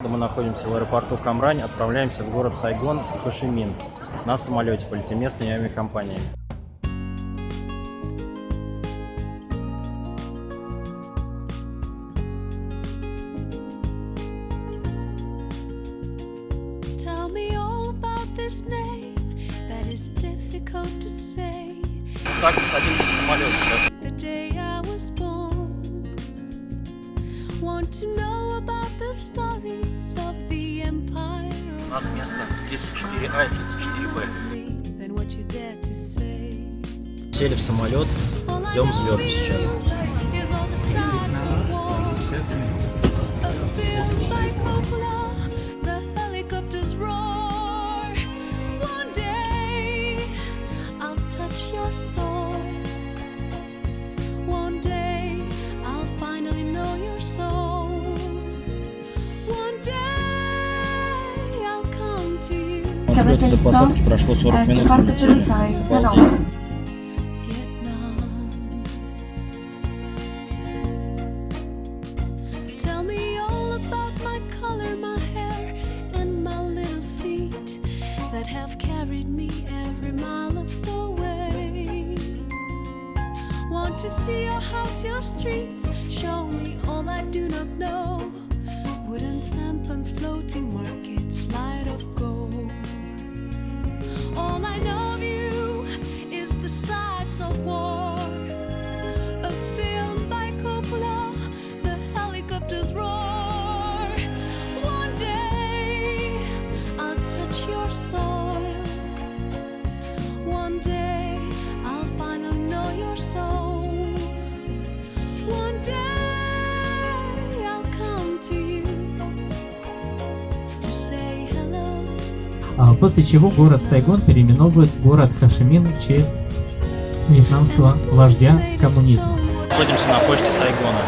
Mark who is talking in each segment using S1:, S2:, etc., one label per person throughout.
S1: Мы находимся в аэропорту Камрань, отправляемся в город Сайгон и Хошимин. На самолете полетим местными авиакомпаниями. Так, садимся в самолет сейчас. У нас место 34А и 34Б. Сели в самолет, ждем взлета сейчас. От взлета до посадки прошло 40 минут, полетели. Обалдеть.
S2: To see your house, your streets, show me all I do not know. Wooden sampans, floating markets, light of gold. All I know of you is the sights of war. A film by Coppola, the helicopters roar. One day I'll touch your soil. One day I'll finally know your soul.
S3: После чего город Сайгон переименовывает в город Хошимин в честь вьетнамского вождя коммунизма.
S1: Находимся на почте Сайгона.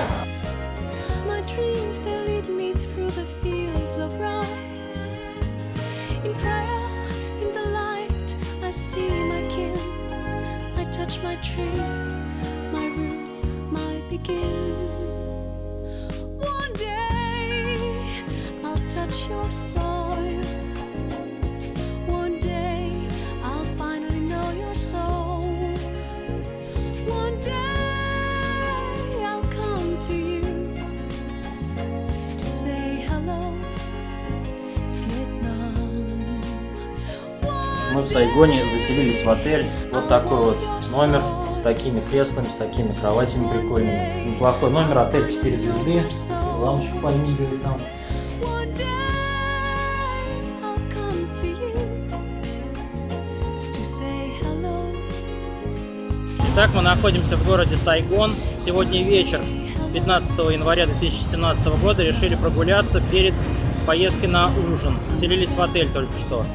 S1: Мы в Сайгоне заселились в отель. Вот такой вот номер с такими креслами, с такими кроватями прикольными. Неплохой номер, отель 4 звезды. Лампочка подмигивает там. Итак, мы находимся в городе Сайгон. Сегодня вечер, 15 января 2017 года, решили прогуляться перед поездкой на ужин. Заселились в отель только что.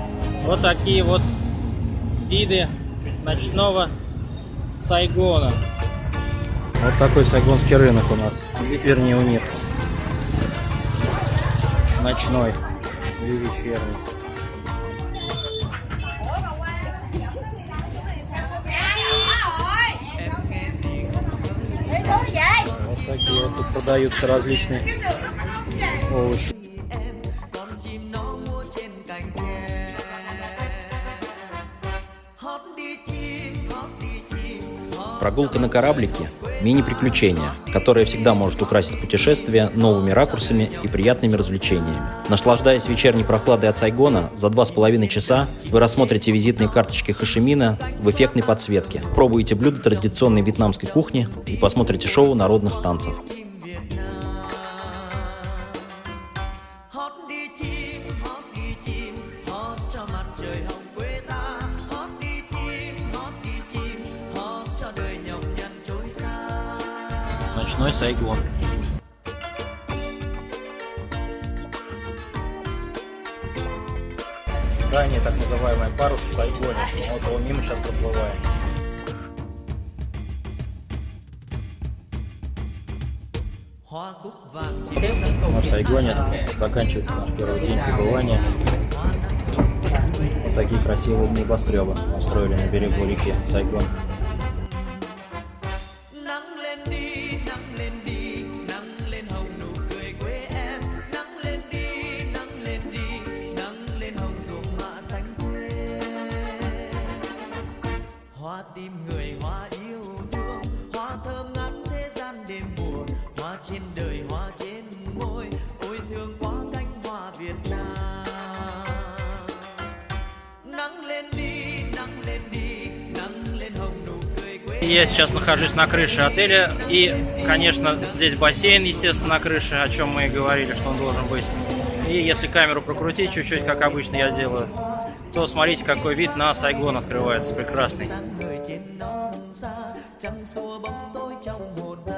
S1: Вот такие вот виды ночного Сайгона. Вот такой сайгонский рынок у нас. Вернее, у них. Ночной или вечерний. Вот такие вот тут продаются различные овощи.
S4: Прогулка на кораблике – мини-приключение, которое всегда может украсить путешествие новыми ракурсами и приятными развлечениями. Наслаждаясь вечерней прохладой от Сайгона, за 2,5 часа вы рассмотрите визитные карточки Хошимина в эффектной подсветке, пробуете блюда традиционной вьетнамской кухни и посмотрите шоу народных танцев.
S1: Ночной Сайгон. Здание, так называемый парус в Сайгоне. Вот его мимо сейчас проплываем. В Сайгоне заканчивается наш первый день пребывания. Вот такие красивые небоскребы устроили на берегу реки Сайгон.
S5: Việt Nam. Nắng lên đi, nắng lên đi, nắng lên hồng nụ cười quê.
S1: Я сейчас нахожусь на крыше отеля, и, конечно, здесь бассейн, естественно, на крыше, о чем мы и говорили, что он должен быть. И если камеру прокрутить чуть-чуть, как обычно я делаю, то смотрите, какой вид на Сайгон открывается, прекрасный.
S5: Người trên non xa, trăng xua bóng tối trong hồn ta.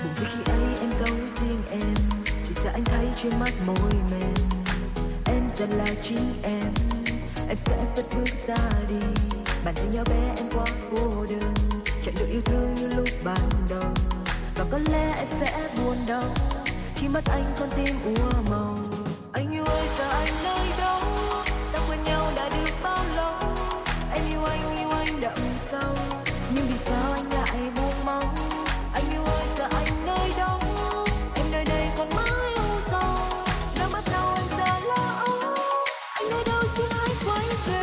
S6: Buồn vui khi ấy em giấu riêng em, chỉ sợ anh thấy trên mắt môi mềm. Em dần là chính em sẽ cất bước ra đi. Bàn tay nhỏ bé em quá cô đơn, chẳng được yêu thương như lúc ban đầu. Và có lẽ em sẽ buồn đau khi mắt anh con tim úa màu. Anh yêu ơi giờ anh nơi đâu, ta quên nhau đã được bao lâu. Em yêu anh đậm sâu, nhưng vì sao anh lại buông mong. Anh yêu ơi giờ anh nơi đâu, em nơi đây còn mãi u sầu. Đôi mắt nào anh giờ lo âu, anh nơi đâu xin hãy quay về.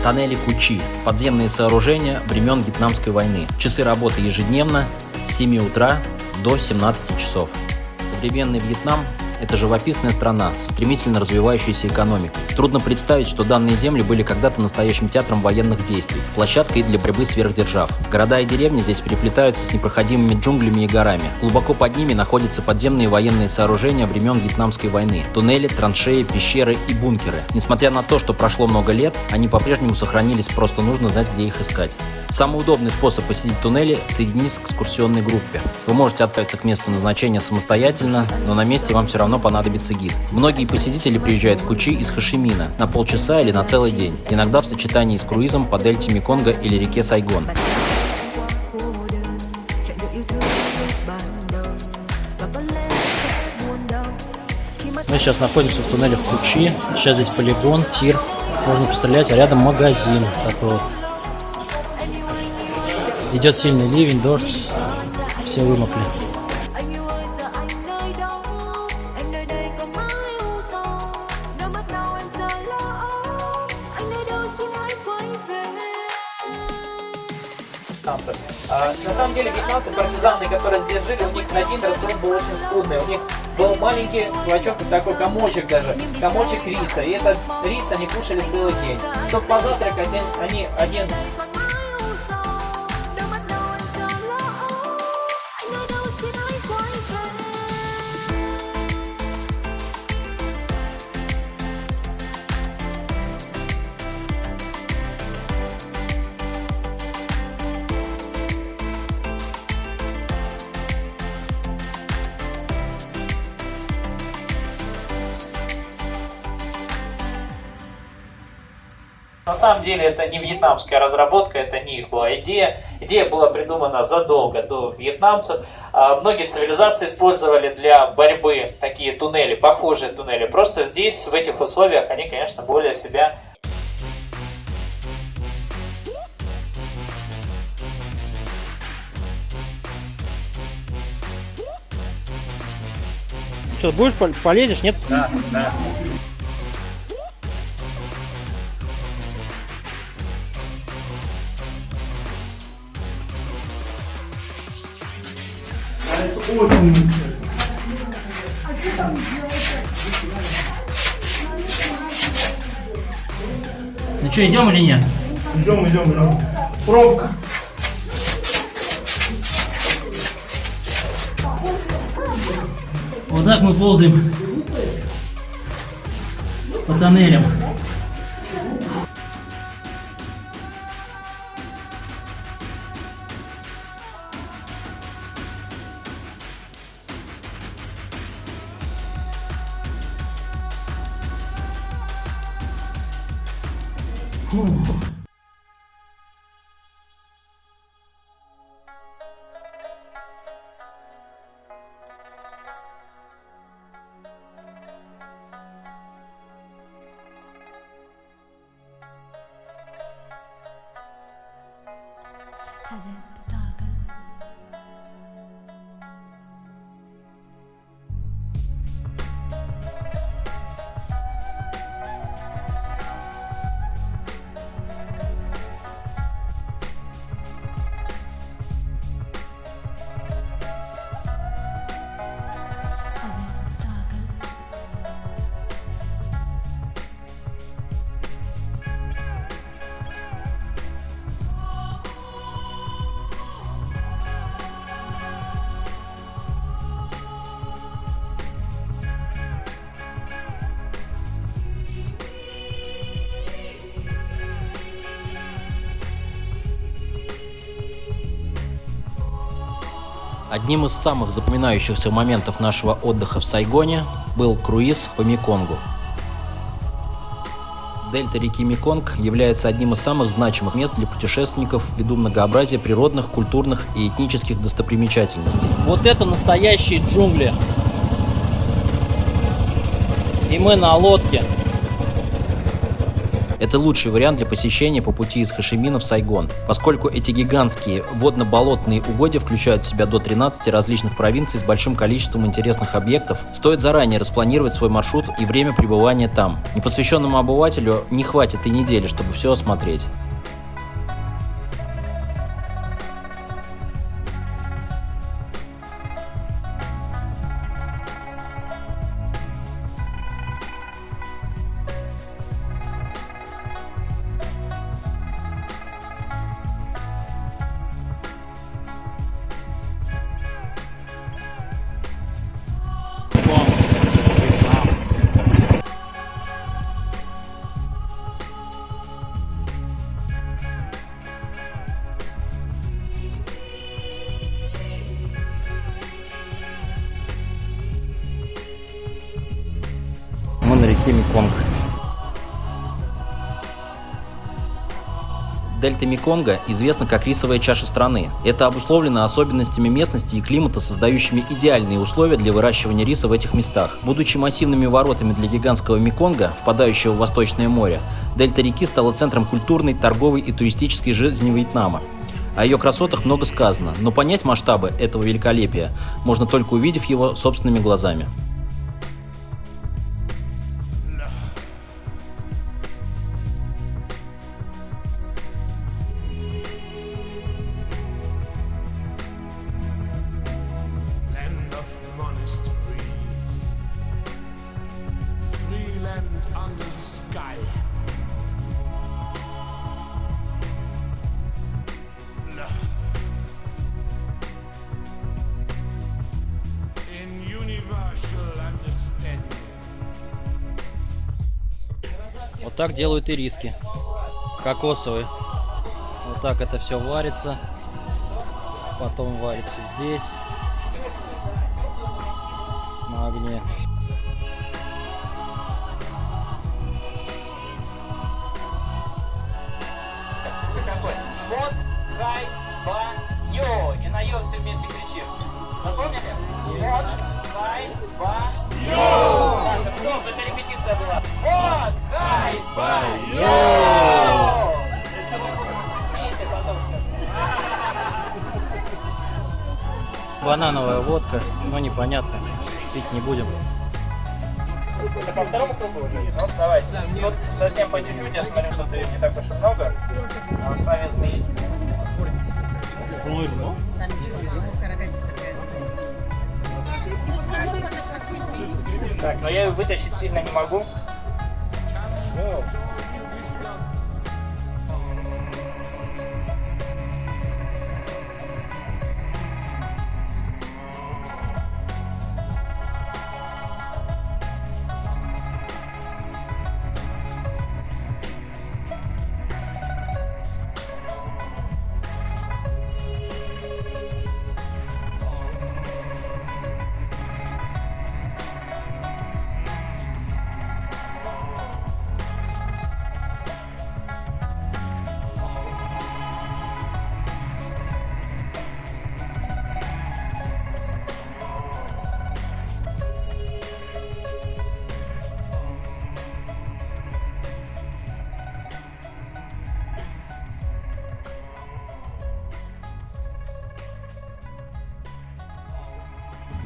S4: Тоннели Кучи – подземные сооружения времен Вьетнамской войны. Часы работы ежедневно с 7 утра до 17 часов. Современный Вьетнам – это живописная страна с стремительно развивающейся экономикой. Трудно представить, что данные земли были когда-то настоящим театром военных действий, площадкой для борьбы сверхдержав. Города и деревни здесь переплетаются с непроходимыми джунглями и горами. Глубоко под ними находятся подземные военные сооружения времен Вьетнамской войны – туннели, траншеи, пещеры и бункеры. Несмотря на то, что прошло много лет, они по-прежнему сохранились, просто нужно знать, где их искать. Самый удобный способ посетить туннели – соединиться к экскурсионной группе. Вы можете отправиться к месту назначения самостоятельно, но на месте вам все равно понадобится гид. Многие посетители приезжают в Кучи из Хошимина на полчаса или на целый день, иногда в сочетании с круизом по дельте Меконга или реке Сайгон.
S1: Мы сейчас находимся в туннеле в Кучи. Сейчас здесь полигон, тир. Можно пострелять, а рядом магазин такой вот. Идет сильный ливень, дождь. Все вымокли.
S6: Anh yêu ơi giờ anh nơi đâu, em nơi đây còn mãi u sầu. Đôi mắt nào em giờ lo âu, anh nơi đâu xin hãy quay về.
S3: На самом деле вьетнамцы, партизаны, которые здесь жили, у них один рацион был очень скудный. У них был маленький клочок, такой комочек даже, комочек риса. И этот рис они кушали целый день. Чтобы позавтракать, они один
S6: Đôi mắt nào em giờ lo âu, anh nơi đâu xin hãy quay về.
S3: На самом деле это не вьетнамская разработка, это не их была идея. Идея была придумана задолго до вьетнамцев. Многие цивилизации использовали для борьбы такие туннели, похожие туннели. Просто здесь, в этих условиях, они, конечно, более себя...
S1: Что, будешь полезешь, нет?
S3: Да, да.
S1: Ну что, идем или нет?
S7: Идем. Пробка.
S1: Вот так мы ползаем по тоннелям.
S2: Ta-da-da-da.
S4: Одним из самых запоминающихся моментов нашего отдыха в Сайгоне был круиз по Меконгу. Дельта реки Меконг является одним из самых значимых мест для путешественников ввиду многообразия природных, культурных и этнических достопримечательностей.
S1: Вот это настоящие джунгли. И мы на лодке.
S4: Это лучший вариант для посещения по пути из Хошимина в Сайгон, поскольку эти гигантские водно-болотные угодья включают в себя до 13 различных провинций с большим количеством интересных объектов, стоит заранее распланировать свой маршрут и время пребывания там. Непосвященному обывателю не хватит и недели, чтобы все осмотреть.
S1: Мы на реке Меконг.
S4: Дельта Меконга известна как рисовая чаша страны. Это обусловлено особенностями местности и климата, создающими идеальные условия для выращивания риса в этих местах. Будучи массивными воротами для гигантского Меконга, впадающего в Восточное море, дельта реки стала центром культурной, торговой и туристической жизни Вьетнама. О ее красотах много сказано, но понять масштабы этого великолепия можно только увидев его собственными глазами.
S5: Land of monasteries, free land under the sky. Love in universal understanding.
S1: Вот так делают ириски. Кокосовые. Вот так это все варится. Потом варится здесь. На огне.
S3: Вот, хай, ба, йо. И на йо все вместе кричим. Запомнили? Вот, хай, ба, йо. Так, стоп, это репетиция была. Вот, хай, ба, йо. Видите, потом что?
S1: Банановая водка, но непонятно. Пить не будем.
S3: Это по второму кругу уже? Ну, давайте. Тут совсем по чуть-чуть, я смотрю, что не так уж и много. На основе змеи. Так, но я ее вытащить сильно не могу. Ну,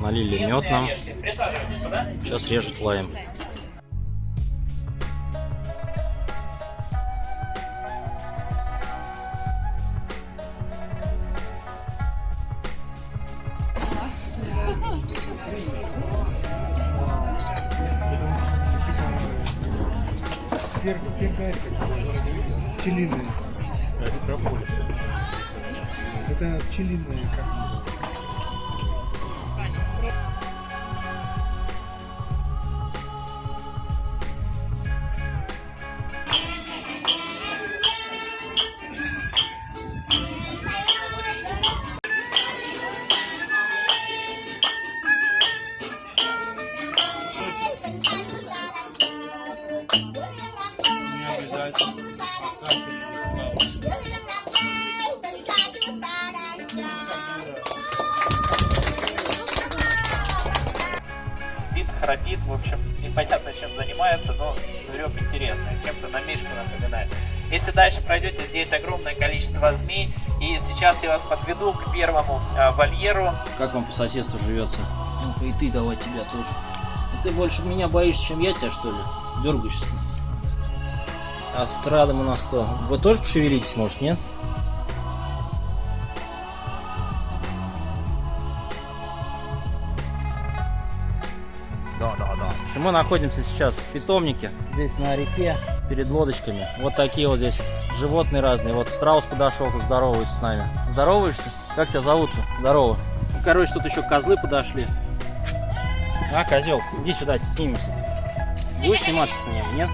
S1: Налили мед нам.
S3: присаживайтесь сюда.
S1: Сейчас режут лайм.
S7: Перка пчелиная. Это пчелиная как.
S3: храпит, в общем, непонятно чем занимается, но зверек интересный, чем-то на мишку напоминает. Если дальше пройдете, здесь огромное количество змей, и сейчас я вас подведу к первому вольеру.
S4: Как вам по соседству живется? Ну-ка и ты давай тебя тоже. Ты больше меня боишься, чем я тебя, что ли? Дергаешься. А с Страдом у нас кто? Вы тоже пошевелитесь, может, нет?
S1: Да. Мы находимся сейчас в питомнике, здесь на реке, перед лодочками. Вот такие вот здесь животные разные. Вот страус подошел, тут здоровается с нами. Здороваешься? Как тебя зовут-то? Здорово. Короче, тут еще козлы подошли. А, козел, иди сюда, снимемся. Будешь сниматься с ним, нет?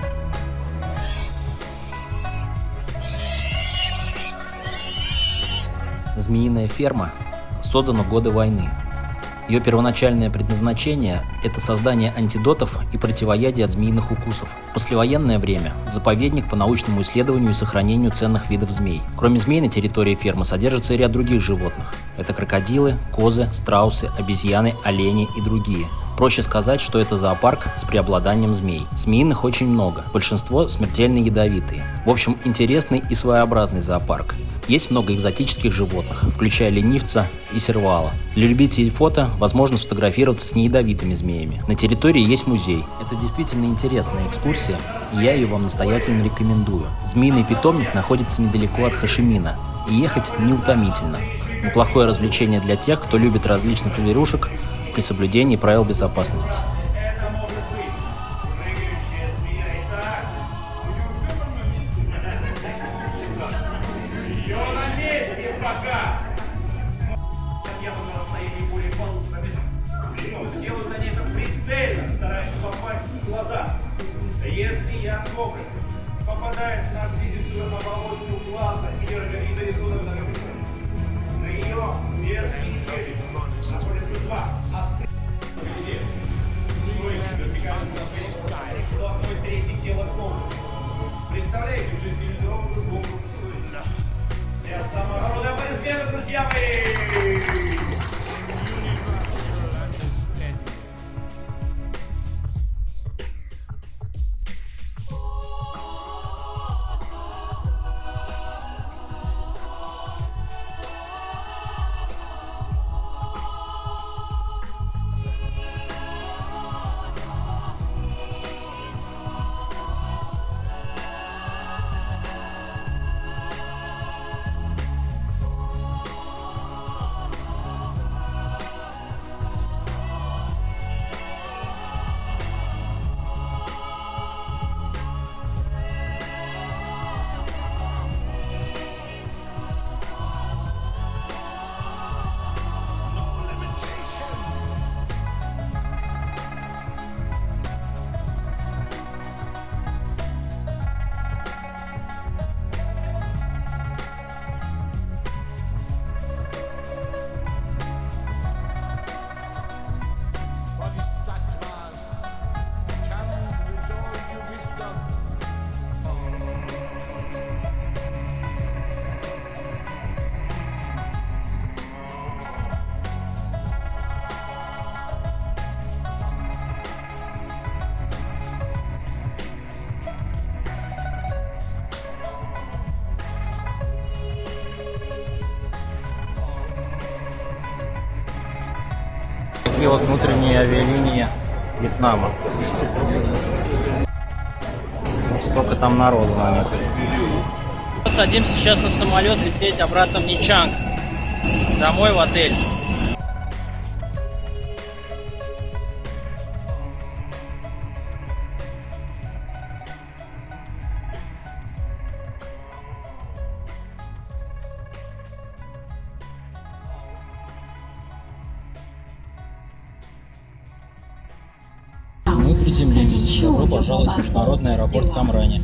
S4: Змеиная ферма создана в годы войны. Ее первоначальное предназначение – это создание антидотов и противоядия от змеиных укусов. В послевоенное время – заповедник по научному исследованию и сохранению ценных видов змей. Кроме змей на территории фермы содержится и ряд других животных. Это крокодилы, козы, страусы, обезьяны, олени и другие. Проще сказать, что это зоопарк с преобладанием змей. Змеиных очень много, большинство смертельно ядовитые. В общем, интересный и своеобразный зоопарк. Есть много экзотических животных, включая ленивца и сервала. Для любителей фото возможно сфотографироваться с неядовитыми змеями. На территории есть музей. Это действительно интересная экскурсия, и я ее вам настоятельно рекомендую. Змеиный питомник находится недалеко от Хошимина, и ехать неутомительно. Неплохое развлечение для тех, кто любит различных зверушек при соблюдении правил безопасности.
S8: Если ядок попадает на слизистую оболочку глаза или роговитый рисунок на ее верхней части находятся два острых одной трети тела комнаты. Представляете, шестиметровую комнату? Я самого рода аплодисменты, друзья мои!
S1: Такие вот внутренние авиалинии Вьетнама. Вот столько там народу на них. Садимся сейчас на самолет лететь обратно в Ничанг. Домой в отель.
S4: Мы приземлились. Добро пожаловать в международный аэропорт Камрани.